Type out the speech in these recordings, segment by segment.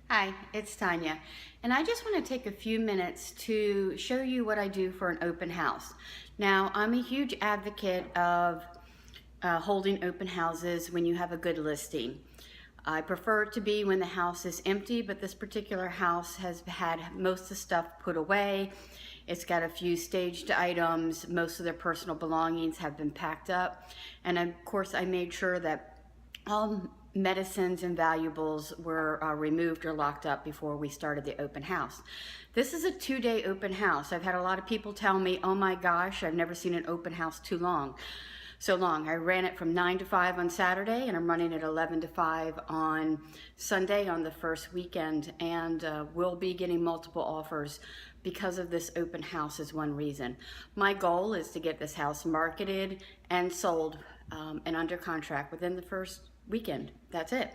Hi, it's Tanya, and I just want to take a few minutes to show you what I do for an open house. Now, I'm a huge advocate of holding open houses when you have a good listing. I prefer it to be when the house is empty, but this particular house has had most of the stuff put away. It's got a few staged items. Most of their personal belongings have been packed up. And of course, I made sure that all medicines and valuables were removed or locked up before we started the open house. This is a 2-day open house. I've had a lot of people tell me, oh my gosh, I've never seen an open house so long. I ran it from 9 to 5 on Saturday, and I'm running it 11 to 5 on Sunday on the first weekend, and we'll be getting multiple offers because of this open house is one reason. My goal is to get this house marketed and sold and under contract within the first weekend. That's it.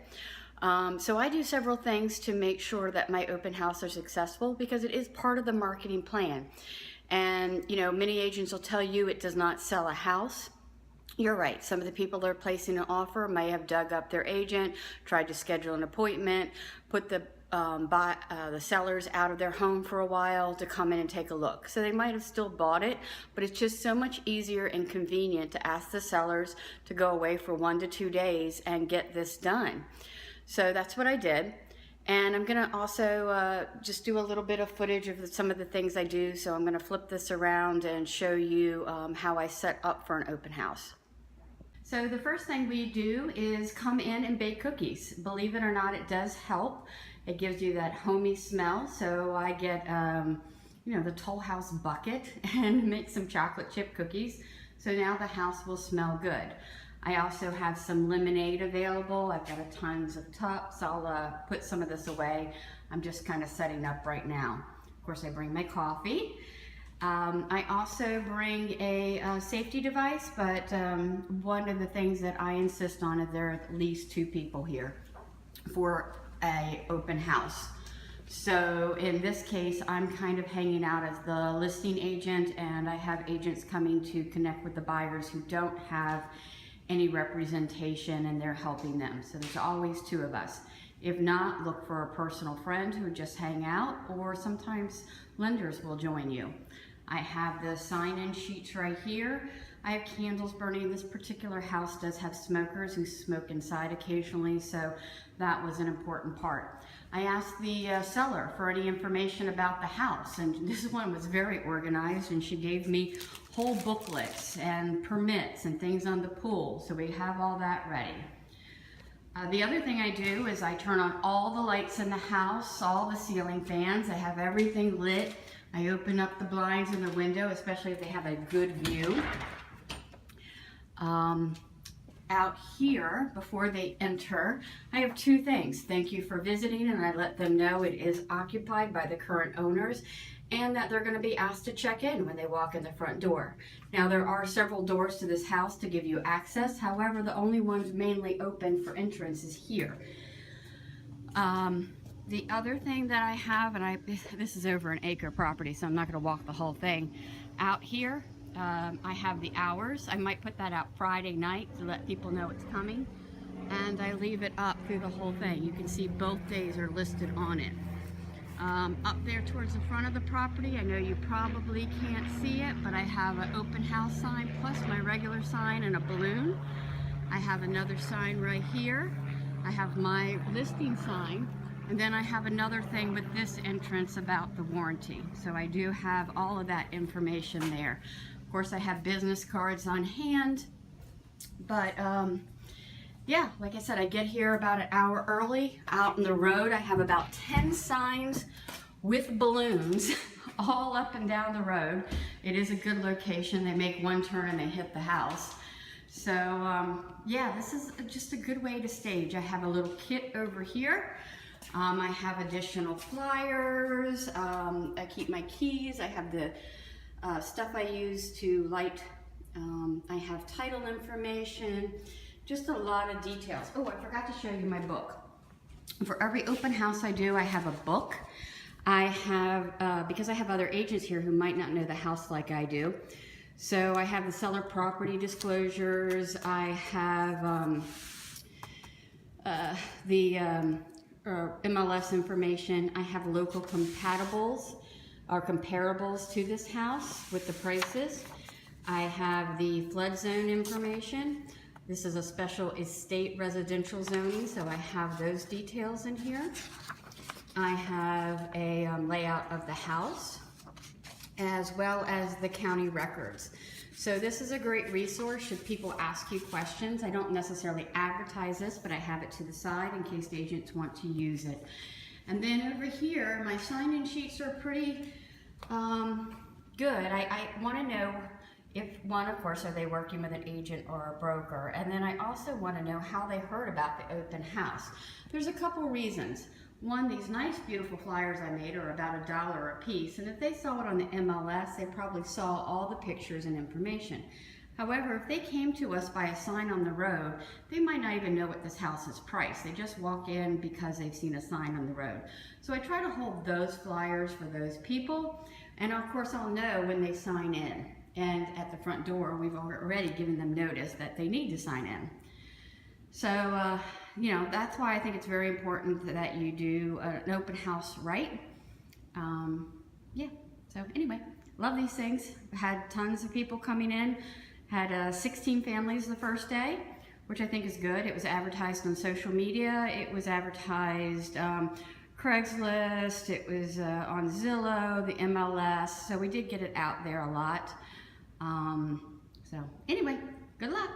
So I do several things to make sure that my open house are successful because it is part of the marketing plan. And you know, many agents will tell you it does not sell a house. You're right. Some of the people that are placing an offer may have dug up their agent, tried to schedule an appointment, put the sellers out of their home for a while to come in and take a look. So they might have still bought it, but it's just so much easier and convenient to ask the sellers to go away for 1 to 2 days and get this done. So that's what I did. And I'm gonna also just do a little bit of footage of some of the things I do. So I'm gonna flip this around and show you how I set up for an open house. So the first thing we do is come in and bake cookies. Believe it or not, it does help. It gives you that homey smell. So I get, the Toll House bucket and make some chocolate chip cookies. So now the house will smell good. I also have some lemonade available. I've got tons of cups. I'll put some of this away. I'm just kind of setting up right now. Of course, I bring my coffee. I also bring a safety device, but one of the things that I insist on is there are at least 2 people here for an open house. So in this case, I'm kind of hanging out as the listing agent, and I have agents coming to connect with the buyers who don't have any representation, and they're helping them. So there's always 2 of us. If not, look for a personal friend who just hang out, or sometimes lenders will join you. I have the sign-in sheets right here. I have candles burning. This particular house does have smokers who smoke inside occasionally, so that was an important part. I asked the seller for any information about the house, and this one was very organized, and she gave me whole booklets and permits and things on the pool, so we have all that ready. The other thing I do is I turn on all the lights in the house, all the ceiling fans. I have everything lit. I open up the blinds in the window, especially if they have a good view. Out here, before they enter, I have 2 things. Thank you for visiting, and I let them know it is occupied by the current owners and that they're going to be asked to check in when they walk in the front door. Now, there are several doors to this house to give you access. However, the only ones mainly open for entrance is here. The other thing that I have, and this is over an acre property, so I'm not going to walk the whole thing. Out here, I have the hours. I might put that out Friday night to let people know it's coming. And I leave it up through the whole thing. You can see both days are listed on it. Up there towards the front of the property, I know you probably can't see it, but I have an open house sign plus my regular sign and a balloon. I have another sign right here. I have my listing sign. And then I have another thing with this entrance about the warranty. So I do have all of that information there. Of course, I have business cards on hand. But yeah, like I said, I get here about an hour early. Out on the road, I have about 10 signs with balloons all up and down the road. It is a good location. They make one turn and they hit the house. So yeah, this is just a good way to stage. I have a little kit over here. I have additional flyers. I keep my keys. I have the stuff I use to light. I have title information, just a lot of details. Oh, I forgot to show you my book. For every open house I do, I have a book. I have, because I have other agents here who might not know the house like I do. So I have the seller property disclosures. I have the MLS information. I have local compatibles or comparables to this house with the prices. I have the flood zone information. This is a special estate residential zoning, so I have those details in here. I have a layout of the house, as well as the county records. So this is a great resource should people ask you questions. I don't necessarily advertise this, but I have it to the side in case agents want to use it. And then over here, my sign-in sheets are pretty good. I want to know if one, of course, are they working with an agent or a broker? And then I also want to know how they heard about the open house. There's a couple reasons. One, these nice, beautiful flyers I made are about $1 a piece, and if they saw it on the MLS, they probably saw all the pictures and information. However, if they came to us by a sign on the road, they might not even know what this house is priced. They just walk in because they've seen a sign on the road. So I try to hold those flyers for those people, and of course I'll know when they sign in. And at the front door, we've already given them notice that they need to sign in. So, you know, that's why I think it's very important that you do an open house right. Yeah, so anyway, love these things. Had tons of people coming in. Had 16 families the first day, which I think is good. It was advertised on social media. It was advertised Craigslist. It was on Zillow, the MLS. So we did get it out there a lot. So anyway, good luck.